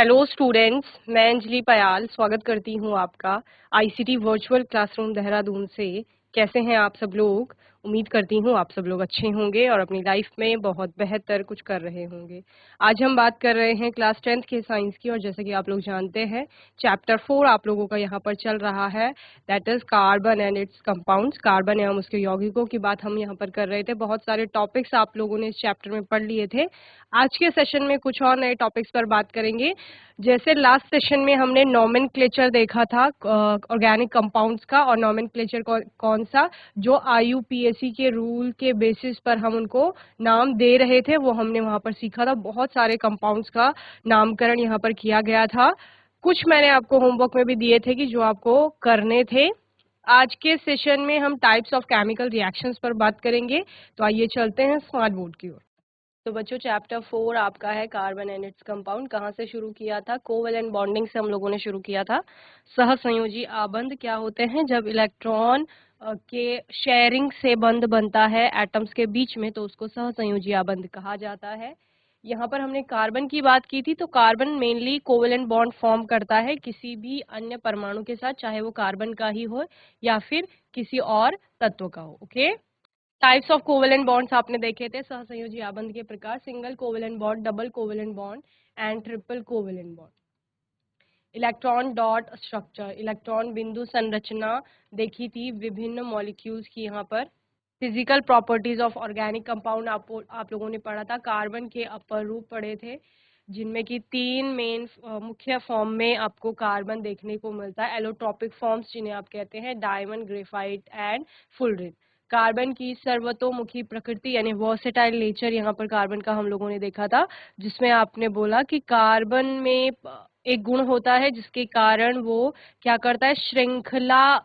Hello students, मैं अंजलि पयाल स्वागत करती हूँ आपका आईसीटी वर्चुअल क्लासरूम देहरादून से। कैसे हैं आप सब लोग? उम्मीद करती हूँ आप सब लोग अच्छे होंगे और अपनी लाइफ में बहुत बेहतर कुछ कर रहे होंगे। आज हम बात कर रहे हैं क्लास 10th के साइंस की, और जैसे कि आप लोग जानते हैं चैप्टर 4 आप लोगों का यहाँ पर चल रहा है, that is carbon and it's compounds. Carbon एवं उसके यौगिकों की बात हम यहाँ पर कर रहे थे। बहुत सारे टॉपिक्स आप लोगों ने इस चैप्टर में पढ़ लिए थे। आज के सेशन में कुछ और नए टॉपिक्स पर बात करेंगे। जैसे लास्ट सेशन में हमने नॉमेनक्लेचर देखा था ऑर्गेनिक कंपाउंड्स का, और नॉमेनक्लेचर कौन सा, जो आईयूपीएसी के रूल के बेसिस पर हम उनको नाम दे रहे थे, वो हमने वहां पर सीखा था। बहुत सारे कंपाउंड्स का नामकरण यहाँ पर किया गया था। कुछ मैंने आपको होमवर्क में भी दिए थे कि जो आपको करने थे। आज के सेशन में हम टाइप्स ऑफ केमिकल रिएक्शंस पर बात करेंगे। तो आइए चलते हैं स्मार्ट बोर्ड की ओर। तो बच्चों चैप्टर 4 आपका है कार्बन एंड इट्स कंपाउंड। कहाँ से शुरू किया था? कोवेलेंट बॉन्डिंग से हम लोगों ने शुरू किया था। सहसंयोजी आबंध क्या होते हैं? जब इलेक्ट्रॉन के शेयरिंग से बंध बनता है एटम्स के बीच में, तो उसको सहसंयोजी आबंध कहा जाता है। यहाँ पर हमने कार्बन की बात की थी। तो carbon mainly covalent bond form करता है किसी भी अन्य परमाणु के साथ, चाहे वो कार्बन का ही हो या फिर किसी और तत्व का हो। Okay. Types of covalent bonds आपने देखे थे, सहसंयोजी आबंध के प्रकार, single covalent bond, double covalent bond and triple covalent bond. Electron dot structure, electron बिंदु संरचना देखी थी विभिन्न मॉलिक्यूल्स की। यहाँ पर physical properties of organic compound आप लोगों ने पढ़ा था। कार्बन के अपर रूप पढ़े थे, जिनमें कि 3 मेन मुख्य फॉर्म में आपको कार्बन देखने को मिलता है। एलोट्रॉपिक फॉर्म्स जिन्हें आप कहते हैं, diamond, graphite and fullerene. Carbon की सर्वतोमुखी प्रकृति यानी वर्सेटाइल नेचर यहाँ पर कार्बन का हम लोगों ने देखा था, जिसमें आपने बोला कि कार्बन में एक गुण होता है जिसके कारण वो क्या करता है, श्रृंखला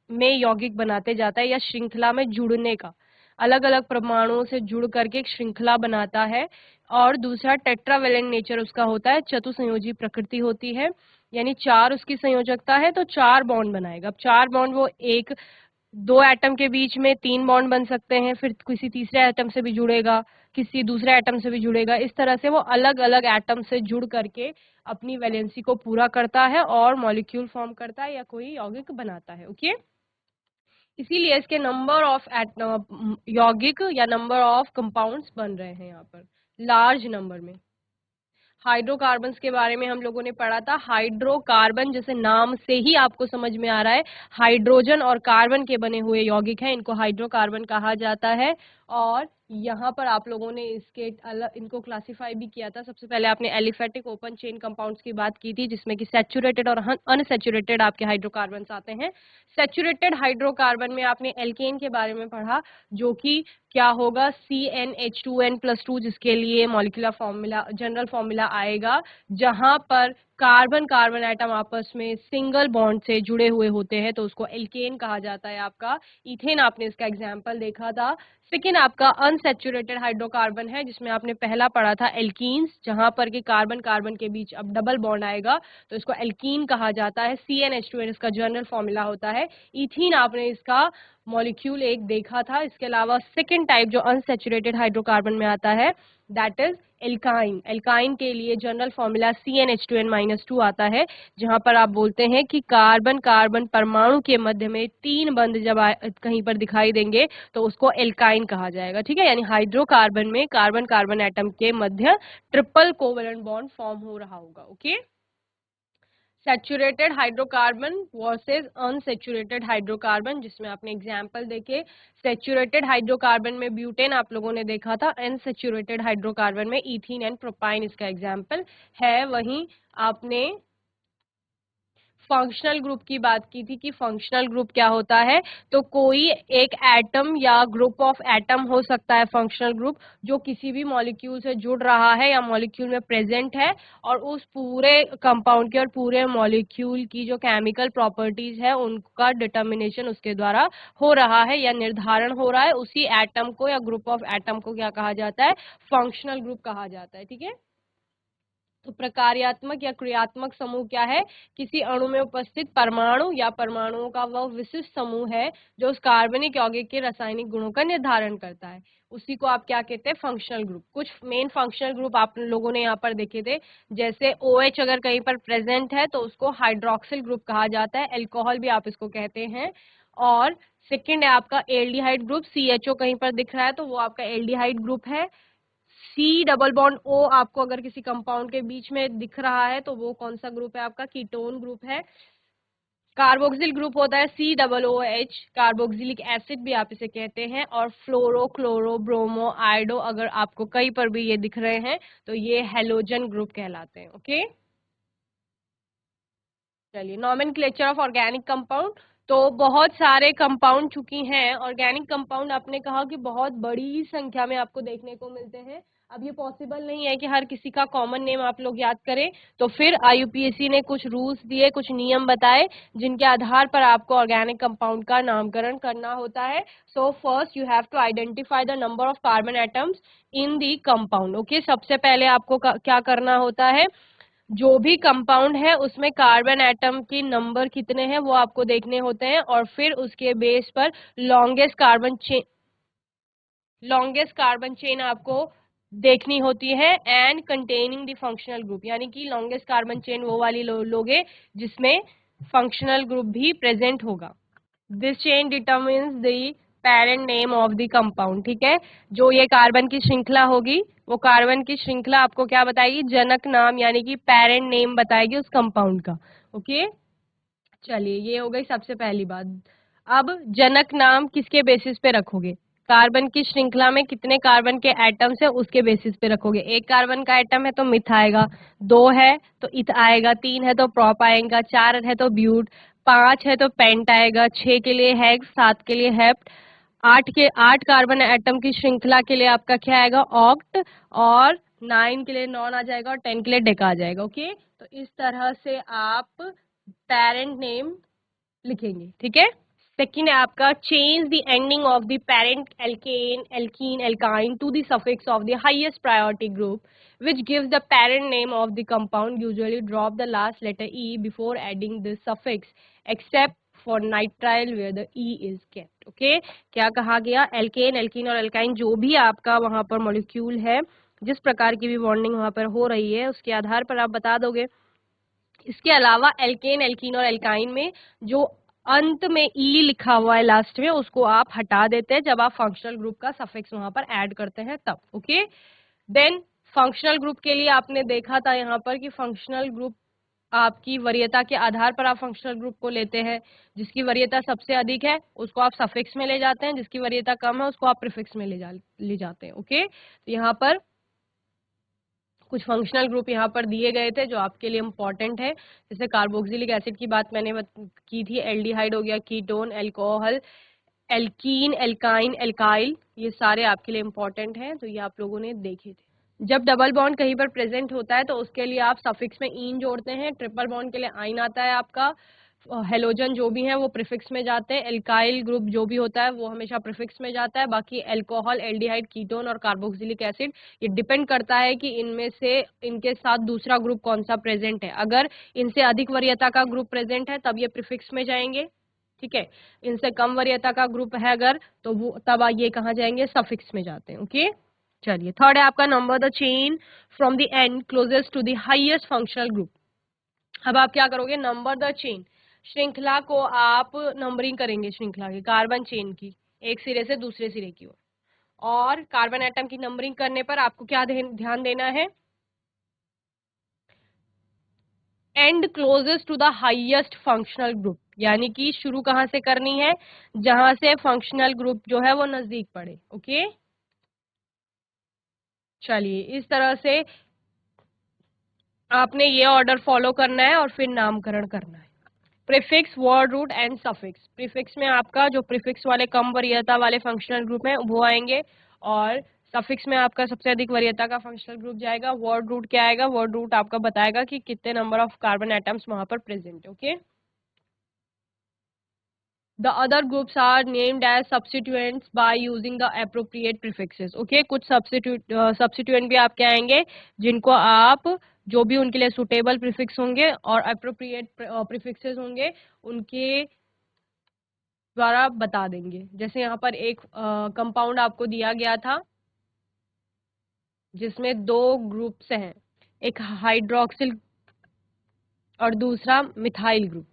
में यौगिक बनाते जाता है, या श्रृंखला में जुड़ने का, अलग अलग परमाणुओं से जुड़ करके एक श्रृंखला बनाता है। और दूसरा टेट्रावेलेंट नेचर उसका होता है, चतुसंयोजी प्रकृति होती है, यानी 4 उसकी संयोजकता है, तो 4 बॉन्ड बनाएगा। अब 4 बॉन्ड वो एक 2 एटम के बीच में 3 बॉन्ड बन सकते हैं, फिर किसी तीसरे एटम से भी जुड़ेगा, किसी दूसरे एटम से भी जुड़ेगा। इस तरह से वो अलग अलग एटम से जुड़ करके अपनी वैलेंसी को पूरा करता है और मॉलिक्यूल फॉर्म करता है या कोई यौगिक बनाता है। ओके। इसीलिए इसके नंबर ऑफ यौगिक या नंबर ऑफ कंपाउंड्स बन रहे हैं यहाँ पर लार्ज नंबर में। हाइड्रोकार्बन्स के बारे में हम लोगों ने पढ़ा था। हाइड्रोकार्बन जैसे नाम से ही आपको समझ में आ रहा है, हाइड्रोजन और कार्बन के बने हुए यौगिक हैं, इनको हाइड्रोकार्बन कहा जाता है। और यहाँ पर आप लोगों ने इसके इनको क्लासिफाई भी किया था। सबसे पहले आपने एलिफेटिक ओपन चेन कंपाउंड्स की बात की थी, जिसमें कि सैचुरेटेड और अनसैचुरेटेड आपके हाइड्रोकार्बन्स आते हैं। सैचुरेटेड हाइड्रोकार्बन में आपने एल्केन के बारे में पढ़ा, जो कि क्या होगा, CnH2n+2, जिसके लिए मॉलिक्यूलर फॉर्मूला, जनरल फॉर्मूला आएगा, जहां पर कार्बन कार्बन एटम आपस में सिंगल बॉन्ड से जुड़े हुए होते हैं, तो उसको एल्केन कहा जाता है आपका। इथेन आपने इसका एग्जाम्पल देखा था। सेकेंड आपका अनसैचुरेटेड हाइड्रोकार्बन है, जिसमें आपने पहला पढ़ा था एल्कीन्स, जहां पर कि कार्बन कार्बन के बीच अब डबल बॉन्ड आएगा, तो इसको एल्कीन कहा जाता है। CnH2n इसका जनरल फॉर्मूला होता है। इथीन आपने इसका मॉलिक्यूल एक देखा था। इसके अलावा सेकेंड टाइप जो अनसैचुरेटेड हाइड्रोकार्बन में आता है, दैट इज एल्काइन। एल्काइन के लिए जनरल फॉर्मूला CnH2n-2 आता है, जहां पर आप बोलते हैं कि कार्बन कार्बन परमाणु के मध्य में 3 बंध जब कहीं पर दिखाई देंगे, तो उसको एल्काइन कहा जाएगा। ठीक है, यानी हाइड्रोकार्बन में कार्बन कार्बन एटम के मध्य ट्रिपल कोवेलेंट बॉन्ड फॉर्म हो रहा होगा। Okay. Saturated hydrocarbon versus unsaturated hydrocarbon, जिसमें आपने एग्जाम्पल देखे। सैचुरेटेड हाइड्रोकार्बन में ब्यूटेन आप लोगों ने देखा था, अनसैचुरेटेड हाइड्रोकार्बन में इथीन एंड प्रोपाइन इसका एग्जाम्पल है। वहीं आपने फंक्शनल ग्रुप की बात की थी कि फंक्शनल ग्रुप क्या होता है, तो कोई एक एटम या ग्रुप ऑफ एटम हो सकता है फंक्शनल ग्रुप, जो किसी भी मॉलिक्यूल से जुड़ रहा है या मॉलिक्यूल में प्रेजेंट है, और उस पूरे कंपाउंड के और पूरे मॉलिक्यूल की जो केमिकल प्रॉपर्टीज है उनका डिटर्मिनेशन उसके द्वारा हो रहा है या निर्धारण हो रहा है। उसी एटम को या ग्रुप ऑफ एटम को क्या कहा जाता है, फंक्शनल ग्रुप कहा जाता है। ठीक है। तो प्रकार्यात्मक या क्रियात्मक समूह क्या है? किसी अणु में उपस्थित परमाणु या परमाणुओं का वह विशिष्ट समूह है जो उस कार्बनिक यौगिक के रासायनिक गुणों का निर्धारण करता है। उसी को आप क्या कहते हैं? Functional group. कुछ मेन फंक्शनल ग्रुप आप लोगों ने यहाँ पर देखे थे, जैसे OH अगर कहीं पर प्रेजेंट है तो उसको हाइड्रोक्सिल ग्रुप कहा जाता है, एल्कोहल भी आप इसको कहते हैं। और सेकेंड है आपका एल्डिहाइड ग्रुप, CHO कहीं पर दिख रहा है तो वो आपका एल्डिहाइड ग्रुप है। C डबल बॉन्ड O आपको अगर किसी कंपाउंड के बीच में दिख रहा है तो वो कौन सा ग्रुप है? आपका कीटोन ग्रुप है। कार्बोक्सिल ग्रुप होता है COOH, कार्बोक्सिलिक एसिड भी आप इसे कहते हैं। और फ्लोरो, क्लोरो, ब्रोमो, आयोडो अगर आपको कहीं पर भी ये दिख रहे हैं तो ये हेलोजन ग्रुप कहलाते हैं। ओके, चलिए नॉमेनक्लेचर ऑफ ऑर्गेनिक कंपाउंड। तो बहुत सारे कंपाउंड चुकी हैं, ऑर्गेनिक कंपाउंड आपने कहा कि बहुत बड़ी संख्या में आपको देखने को मिलते हैं। अब ये पॉसिबल नहीं है कि हर किसी का कॉमन नेम आप लोग याद करें, तो फिर IUPAC ने कुछ रूल्स दिए, कुछ नियम बताए जिनके आधार पर आपको ऑर्गेनिक कंपाउंड का नामकरण करना होता है। So first you have to identify the number of carbon atoms in the compound. Okay, सबसे पहले आपको क्या करना होता है? जो भी कंपाउंड है उसमें कार्बन एटम के नंबर कितने हैं वो आपको देखने होते हैं, और फिर उसके बेस पर लॉन्गेस्ट कार्बन चेन आपको देखनी होती है, and containing the functional group, यानी कि लॉन्गेस्ट कार्बन चेन वो वाली लोगे जिसमें फंक्शनल ग्रुप भी प्रेजेंट होगा। This chain determines the parent name of the compound. ठीक है, जो ये कार्बन की श्रृंखला होगी वो कार्बन की श्रृंखला आपको क्या बताएगी? जनक नाम यानी कि पेरेंट नेम बताएगी उस कंपाउंड का। ओके, चलिए ये हो गई सबसे पहली बात। अब जनक नाम किसके बेसिस पे रखोगे? कार्बन की श्रृंखला में कितने कार्बन के एटम्स है उसके बेसिस पे रखोगे। एक कार्बन का एटम है तो मिथ आएगा, दो है तो इथ आएगा, तीन है तो प्रोप आएगा, चार है तो ब्यूट, पांच है तो पेंट आएगा, छह के लिए हेक्स, सात के लिए हेप्ट, आठ कार्बन एटम की श्रृंखला के लिए आपका क्या आएगा? ऑक्ट, और 9 के लिए नॉन आ जाएगा, और 10 के लिए डेका आ जाएगा। ओके, तो इस तरह से आप पेरेंट नेम लिखेंगे। ठीक है, सेकेंड है आपका change the ending of the parent alkane, alkene, alkyne to the suffix of the highest priority group which gives the parent name of the compound. Usually drop the last letter E before adding this suffix except for nitrile where the E is kept. Okay, क्या कहा गया? Alkene, alkene और alkyne जो भी आपका वहां पर molecule है, जिस प्रकार की भी बॉन्डिंग वहां पर हो रही है उसके आधार पर आप बता दोगे। इसके अलावा एल्केन, एल्कीन और एल्काइन में जो अंत में ई लिखा हुआ है लास्ट में उसको आप हटा देते हैं जब आप फंक्शनल ग्रुप का सफिक्स वहां पर ऐड करते हैं तब। ओके, देन फंक्शनल ग्रुप के लिए आपने देखा था यहाँ पर कि फंक्शनल ग्रुप आपकी वरीयता के आधार पर आप फंक्शनल ग्रुप को लेते हैं। जिसकी वरीयता सबसे अधिक है उसको आप सफिक्स में ले जाते हैं, जिसकी वरीयता कम है उसको आप प्रीफिक्स में ले जाते हैं। ओके, तो यहाँ पर कुछ फंक्शनल ग्रुप यहाँ पर दिए गए थे जो आपके लिए इम्पोर्टेंट है। जैसे कार्बोक्सिलिक एसिड की बात मैंने की थी, एल्डिहाइड हो गया, ketone, alcohol, alkene, alkyne, alkyl, ये सारे आपके लिए इम्पोर्टेंट हैं, तो ये आप लोगों ने देखे थे। जब डबल बॉन्ड कहीं पर प्रेजेंट होता है तो उसके लिए आप सफिक्स में इन जोड़ते हैं, ट्रिपल बॉन्ड के लिए आइन आता है आपका, हेलोजन जो भी है वो प्रीफिक्स में जाते हैं, एल्काइल ग्रुप जो भी होता है वो हमेशा प्रीफिक्स में जाता है। बाकी एल्कोहल, एल्डिहाइड, कीटोन और कार्बोक्सिलिक एसिड ये डिपेंड करता है कि इनमें से इनके साथ दूसरा ग्रुप कौन सा प्रेजेंट है। अगर इनसे अधिक वरीयता का ग्रुप प्रेजेंट है तब ये प्रीफिक्स में जाएंगे। ठीक है, इनसे कम वरीयता का ग्रुप है अगर तो वो तब ये कहाँ जाएंगे? सफिक्स में जाते हैं। ओके, चलिए थर्ड है आपका number the chain from the end closest to the highest functional group. अब आप क्या करोगे? नंबर द चेन, श्रृंखला को आप नंबरिंग करेंगे, श्रृंखला की कार्बन चेन की एक सिरे से दूसरे सिरे की ओर। और कार्बन एटम की नंबरिंग करने पर आपको क्या ध्यान देना है? And closest to the highest functional group, यानी कि शुरू कहां से करनी है? जहां से फंक्शनल ग्रुप जो है वो नजदीक पड़े। ओके, चलिए इस तरह से आपने ये ऑर्डर फॉलो करना है और फिर नामकरण करना है। Prefix, word root and suffix. Prefix में आपका जो प्रीफिक्स वाले कम वरीयता वाले फंक्शनल ग्रुप हैं वो आएंगे, और सफिक्स में आपका सबसे अधिक वरीयता का फंक्शनल ग्रुप जाएगा। वर्ड रूट क्या आएगा? वर्ड रूट आपका बताएगा कि कितने नंबर ऑफ कार्बन एटम्स वहां पर प्रेजेंट है। Okay, The other groups are named as substituents by using the appropriate prefixes. Okay, कुछ substituent भी आपके आएंगे जिनको आप जो भी उनके लिए सुटेबल प्रीफिक्स होंगे और अप्रोप्रिएट प्रीफिक्सेस होंगे उनके द्वारा बता देंगे। जैसे यहाँ पर एक कंपाउंड आपको दिया गया था जिसमें दो ग्रुप्स हैं, एक हाइड्रोक्सिल और दूसरा मिथाइल ग्रुप।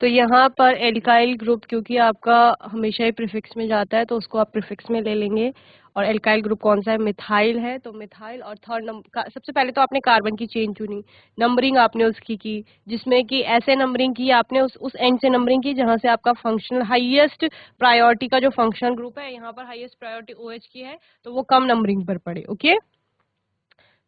तो यहाँ पर एल्काइल ग्रुप क्योंकि आपका हमेशा ही प्रीफिक्स में जाता है तो उसको आप प्रीफिक्स में ले लेंगे। और एल्काइल ग्रुप कौन सा है? मिथाइल है। तो मिथाइल और थर्ड नंबर सबसे पहले तो आपने कार्बन की चेन चुनी, नंबरिंग आपने उसकी की जिसमें कि ऐसे नंबरिंग की आपने उस एंड से नंबरिंग की जहां से आपका फंक्शनल हाईएस्ट प्रायोरिटी का जो फंक्शनल ग्रुप है, यहाँ पर हाईएस्ट प्रायोरिटी OH की है तो वो कम नंबरिंग पर पड़े। ओके,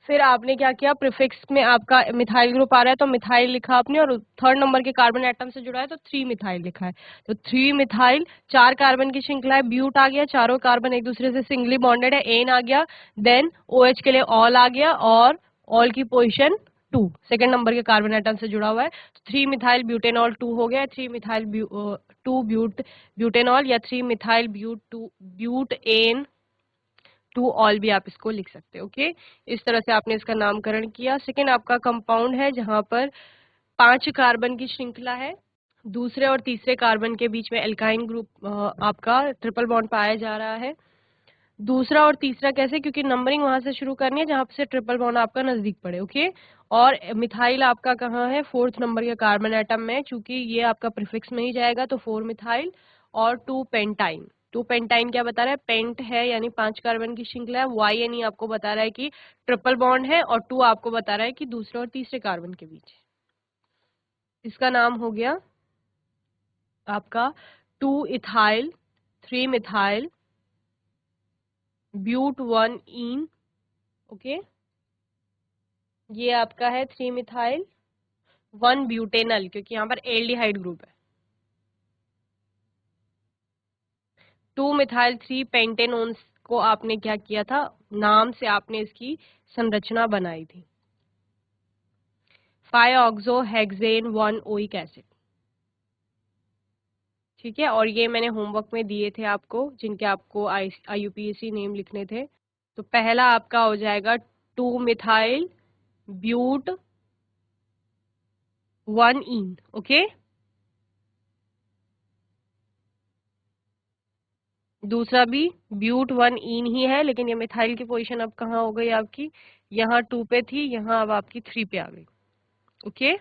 फिर आपने क्या किया, प्रीफिक्स में आपका मिथाइल ग्रुप आ रहा है तो मिथाइल लिखा आपने और थर्ड नंबर के कार्बन एटम से जुड़ा है तो 3 मिथाइल लिखा है। तो 3 मिथाइल, 4 कार्बन की श्रृंखला है, ब्यूट आ गया, चारों कार्बन एक दूसरे से सिंगली बॉन्डेड है, एन आ गया, देन OH के लिए ऑल आ गया और ऑल की पोजीशन 2 सेकंड नंबर के कार्बन एटम से जुड़ा हुआ है। तो 3 मिथाइल ब्यूटेनॉल 2 हो गया, 3 मिथाइल 2 ब्यूटेनॉल या 3 मिथाइल ब्यूट एन 2 ऑल भी आप इसको लिख सकते हो। ओके, इस तरह से आपने इसका नामकरण किया। सेकेंड आपका कंपाउंड है जहां पर 5 कार्बन की श्रृंखला है, दूसरे और तीसरे कार्बन के बीच में एल्काइन ग्रुप आपका ट्रिपल बॉन्ड पाया जा रहा है। दूसरा और तीसरा कैसे? क्योंकि नंबरिंग वहां से शुरू करनी है जहां से ट्रिपल बॉन्ड आपका नजदीक पड़े। ओके, और मिथाइल आपका कहाँ है? 4th नंबर के कार्बन एटम में, चूंकि ये आपका प्रीफिक्स में ही जाएगा तो 4 मिथाइल और 2 पेंटाइन। 2 पेंटाइन क्या बता रहा है? पेंट है यानी 5 कार्बन की श्रृंखला है। YNE आपको बता रहा है कि ट्रिपल बॉन्ड है और 2 आपको बता रहा है कि दूसरे और तीसरे कार्बन के बीच है। इसका नाम हो गया आपका 2 ethyl 3 methyl but 1 ene. Okay, ये आपका है 3 मिथाइल 1 ब्यूटेनल क्योंकि यहाँ पर एल्डिहाइड ग्रुप है। 2 मिथाइल 3 पेंटेनोन्स को आपने क्या किया था? नाम से आपने इसकी संरचना बनाई थी। 5 ऑक्सो हेक्सेन 1 ओइक एसिड। ठीक है, और ये मैंने होमवर्क में दिए थे आपको जिनके आपको IUPAC नेम लिखने थे। तो पहला आपका हो जाएगा 2 मिथाइल ब्यूट 1 इन। ओके, दूसरा भी ब्यूट 1 इन ही है लेकिन ये मिथाइल की पोजीशन अब कहाँ हो गई आपकी? यहाँ 2 पे थी, यहाँ अब आपकी 3 पे आ गई। ओके,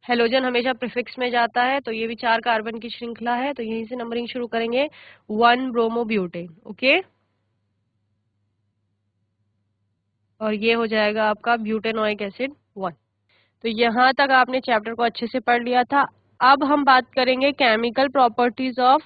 हेलोजन हमेशा प्रीफिक्स में जाता है तो ये भी 4 कार्बन की श्रृंखला है तो यहीं से नंबरिंग शुरू करेंगे। 1 ब्रोमोब्यूटेन। ओके, और ये हो जाएगा आपका ब्यूटेनोइक एसिड 1। तो यहाँ तक आपने चैप्टर को अच्छे से पढ़ लिया था। अब हम बात करेंगे chemical properties of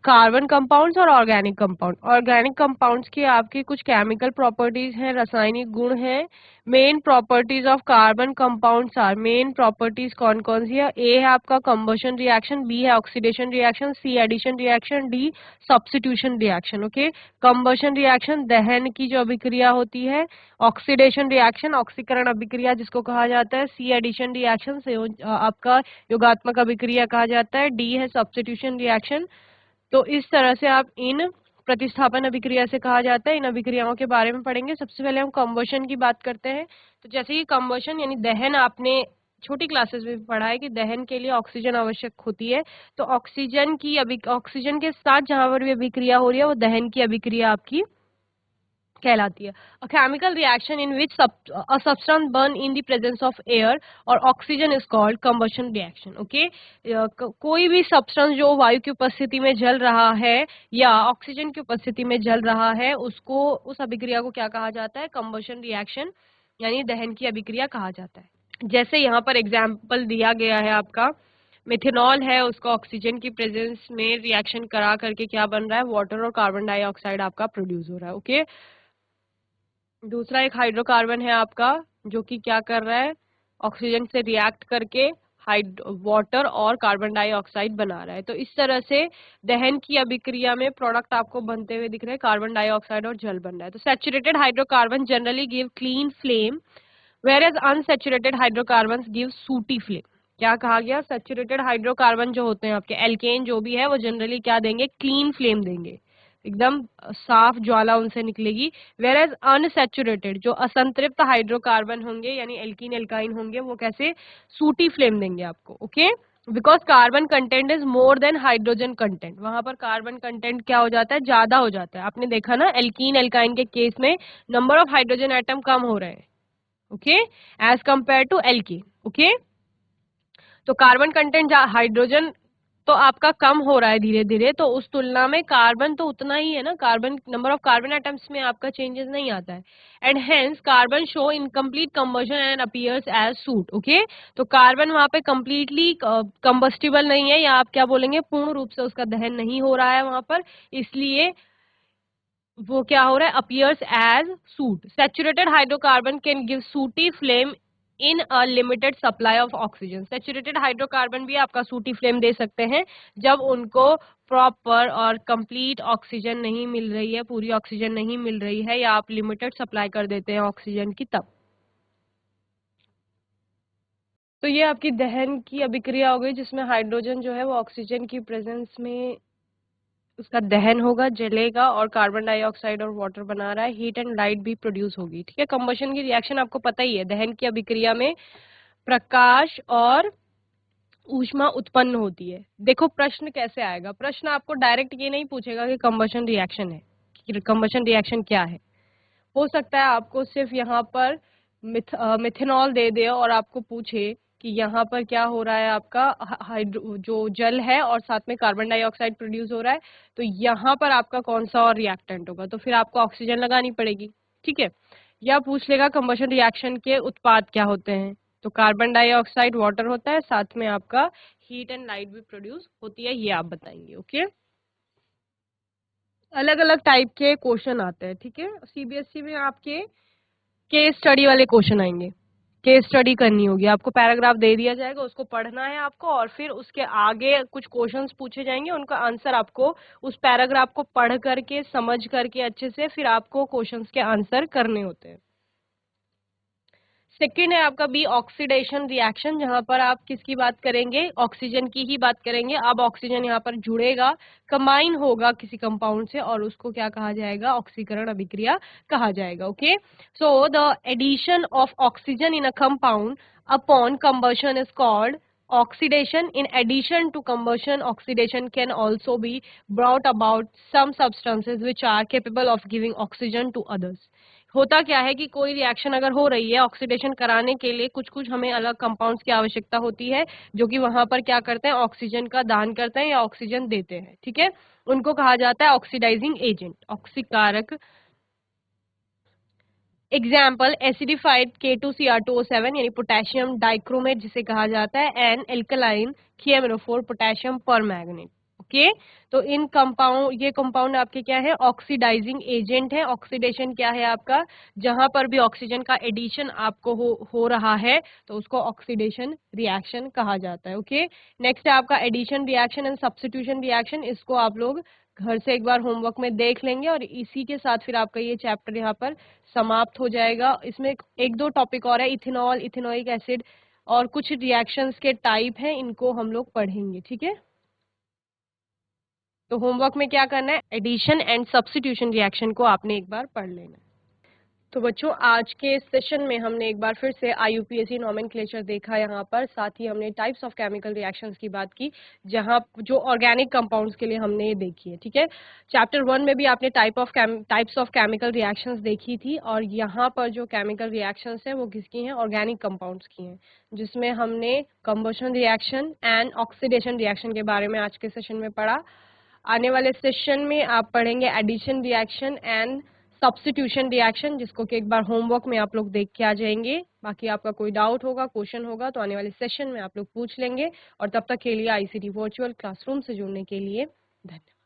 carbon compounds और ऑर्गेनिक कंपाउंड। ऑर्गेनिक कंपाउंड्स की आपकी कुछ केमिकल प्रॉपर्टीज हैं, रासायनिक गुण हैं। Main properties of carbon compounds are, main properties कौन कौन सी है? ए है आपका कंबशन रिएक्शन, बी है oxidation reaction, C addition reaction, D substitution reaction. Okay, combustion reaction दहन की जो अभिक्रिया होती है, ऑक्सीडेशन रिएक्शन ऑक्सीकरण अभिक्रिया जिसको कहा जाता है, सी एडिशन रिएक्शन से आपका योगात्मक अभिक्रिया कहा जाता है, डी है सब्स्टिट्यूशन रिएक्शन। तो इस तरह से आप इन प्रतिस्थापन अभिक्रिया से कहा जाता है। इन अभिक्रियाओं के बारे में पढ़ेंगे। सबसे पहले हम कंबशन की बात करते हैं। तो जैसे कि कंबशन यानी दहन आपने छोटी क्लासेस में भी पढ़ा है कि दहन के लिए ऑक्सीजन आवश्यक होती है। तो ऑक्सीजन के साथ जहां पर भी अभिक्रिया हो रही है वो दहन की अभिक्रिया आपकी कहलाती है। A chemical reaction in which a substance burn in the presence of air और oxygen is called combustion reaction. Okay, कोई भी सब्सटेंस जो वायु की उपस्थिति में जल रहा है या ऑक्सीजन की उपस्थिति में जल रहा है उसको, उस अभिक्रिया को क्या कहा जाता है? कंबशन रिएक्शन यानी दहन की अभिक्रिया कहा जाता है। जैसे यहाँ पर एग्जाम्पल दिया गया है आपका, मिथेनॉल है, उसका ऑक्सीजन की प्रेजेंस में रिएक्शन करा करके क्या बन रहा है? वाटर और कार्बन डाइऑक्साइड आपका प्रोड्यूस हो रहा है। ओके, दूसरा एक हाइड्रोकार्बन है आपका जो कि क्या कर रहा है? ऑक्सीजन से रिएक्ट करके वाटर और कार्बन डाइऑक्साइड बना रहा है। तो इस तरह से दहन की अभिक्रिया में प्रोडक्ट आपको बनते हुए दिख रहे हैं, कार्बन डाइऑक्साइड और जल बन रहा है। तो saturated hydrocarbon generally give clean flame whereas unsaturated hydrocarbons give sooty flame। क्या कहा गया, सैचुरेटेड हाइड्रोकार्बन जो होते हैं आपके एल्केन जो भी है वो जनरली क्या देंगे, क्लीन फ्लेम देंगे, एकदम साफ ज्वाला उनसे निकलेगी। वेर एज अनसैचुरेटेड जो असंतृप्त हाइड्रोकार्बन होंगे यानी एल्कीन एल्काइन होंगे वो कैसे, सूटी फ्लेम देंगे आपको। Okay, because carbon content is more than hydrogen content, वहां पर कार्बन कंटेंट क्या हो जाता है, ज्यादा हो जाता है। आपने देखा ना एल्कीन एल्काइन के केस में नंबर ऑफ हाइड्रोजन एटम कम हो रहे हैं, okay, as compare to alkene. Okay, तो कार्बन कंटेंट हाइड्रोजन तो आपका कम हो रहा है धीरे धीरे, तो उस तुलना में कार्बन तो उतना ही है ना, carbon number of carbon atoms में आपका चेंजेस नहीं आता है, and hence carbon show incomplete combustion and appears as soot. Okay, तो कार्बन वहां पे कंप्लीटली कंबस्टिबल नहीं है, या आप क्या बोलेंगे, पूर्ण रूप से उसका दहन नहीं हो रहा है वहां पर, इसलिए वो क्या हो रहा है, appears as soot. Saturated hydrocarbon can give sooty flame in a limited supply of oxygen. Saturated hydrocarbon भी आपका सूटी फ्लेम दे सकते हैं जब उनको प्रॉपर और कंप्लीट ऑक्सीजन नहीं मिल रही है, पूरी ऑक्सीजन नहीं मिल रही है, या आप लिमिटेड सप्लाई कर देते हैं ऑक्सीजन की तब। तो ये आपकी दहन की अभिक्रिया हो गई जिसमें हाइड्रोजन जो है वो ऑक्सीजन की प्रेजेंस में उसका दहन होगा, जलेगा और कार्बन डाइऑक्साइड और वाटर बना रहा है, हीट एंड लाइट भी प्रोड्यूस होगी। ठीक है, कंबशन की रिएक्शन आपको पता ही है, दहन की अभिक्रिया में प्रकाश और ऊष्मा उत्पन्न होती है। देखो प्रश्न कैसे आएगा, प्रश्न आपको डायरेक्ट ये नहीं पूछेगा कि कंबशन रिएक्शन है, कि कंबशन रिएक्शन क्या है। हो सकता है आपको सिर्फ यहाँ पर मिथेनॉल दे दे और आपको पूछे कि यहाँ पर क्या हो रहा है, आपका हाइड्रो जो जल है और साथ में कार्बन डाइऑक्साइड प्रोड्यूस हो रहा है, तो यहाँ पर आपका कौन सा और रिएक्टेंट होगा, तो फिर आपको ऑक्सीजन लगानी पड़ेगी। ठीक है, या पूछ लेगा कंबशन रिएक्शन के उत्पाद क्या होते हैं, तो कार्बन डाइऑक्साइड वाटर होता है, साथ में आपका हीट एंड लाइट भी प्रोड्यूस होती है, ये आप बताएंगे। ओके, अलग अलग टाइप के क्वेश्चन आते हैं। ठीक है, सीबीएसई में आपके केस स्टडी वाले क्वेश्चन आएंगे, केस स्टडी करनी होगी आपको, पैराग्राफ दे दिया जाएगा, उसको पढ़ना है आपको, और फिर उसके आगे कुछ क्वेश्चंस पूछे जाएंगे, उनका आंसर आपको उस पैराग्राफ को पढ़ करके समझ करके अच्छे से फिर आपको क्वेश्चंस के आंसर करने होते हैं। सेकेंड है आपका बी ऑक्सीडेशन रिएक्शन, जहां पर आप किसकी बात करेंगे, ऑक्सीजन की ही बात करेंगे। अब ऑक्सीजन यहाँ पर जुड़ेगा, कंबाइन होगा किसी कंपाउंड से, और उसको क्या कहा जाएगा, ऑक्सीकरण अभिक्रिया कहा जाएगा। Okay, so the addition of oxygen in a compound upon combustion is called oxidation. In addition to combustion, oxidation can also be brought about some substances which are capable of giving oxygen to others. होता क्या है कि कोई reaction अगर हो रही है, oxidation कराने के लिए कुछ कुछ हमें अलग कंपाउंड्स की आवश्यकता होती है जो कि वहां पर क्या करते हैं, ऑक्सीजन का दान करते हैं या ऑक्सीजन देते हैं। ठीक है, उनको कहा जाता है ऑक्सीडाइजिंग एजेंट, ऑक्सीकारक। एग्जाम्पल एसिडिफाइड K2Cr2O7 यानी पोटेशियम डाइक्रोमेट जिसे कहा जाता है, and alkaline KMnO4 potassium permanganate. Okay, तो इन कंपाउंड, ये कंपाउंड आपके क्या है, ऑक्सीडाइजिंग एजेंट है। ऑक्सीडेशन क्या है आपका, जहां पर भी ऑक्सीजन का एडिशन आपको हो रहा है तो उसको ऑक्सीडेशन रिएक्शन कहा जाता है। ओके, नेक्स्ट है आपका addition reaction and substitution reaction, इसको आप लोग घर से एक बार होमवर्क में देख लेंगे, और इसी के साथ फिर आपका ये चैप्टर यहाँ पर समाप्त हो जाएगा। इसमें एक दो टॉपिक और है, इथेनॉल, इथेनोइक एसिड और कुछ रिएक्शंस के टाइप हैं, इनको हम लोग पढ़ेंगे। ठीक है, तो होमवर्क में क्या करना है, एडिशन एंड सब्स्टिट्यूशन रिएक्शन को आपने एक बार पढ़ लेना है। तो बच्चों आज के सेशन में हमने एक बार फिर से IUPAC नॉमेनक्लेचर देखा, यहाँ पर साथ ही हमने टाइप्स ऑफ केमिकल रिएक्शंस की बात की, जहाँ जो ऑर्गेनिक कंपाउंड्स के लिए हमने ये देखी है। ठीक है, चैप्टर 1 में भी आपने टाइप्स ऑफ केमिकल रिएक्शंस देखी थी, और यहाँ पर जो केमिकल रिएक्शंस है वो किसकी हैं, ऑर्गेनिक कंपाउंड्स की हैं, जिसमें हमने combustion reaction and oxidation reaction के बारे में आज के सेशन में पढ़ा। आने वाले सेशन में आप पढ़ेंगे addition reaction and substitution reaction, जिसको कि एक बार होमवर्क में आप लोग देख के आ जाएंगे। बाकी आपका कोई डाउट होगा, क्वेश्चन होगा तो आने वाले सेशन में आप लोग पूछ लेंगे, और तब तक के लिए ICT वर्चुअल क्लासरूम से जुड़ने के लिए धन्यवाद।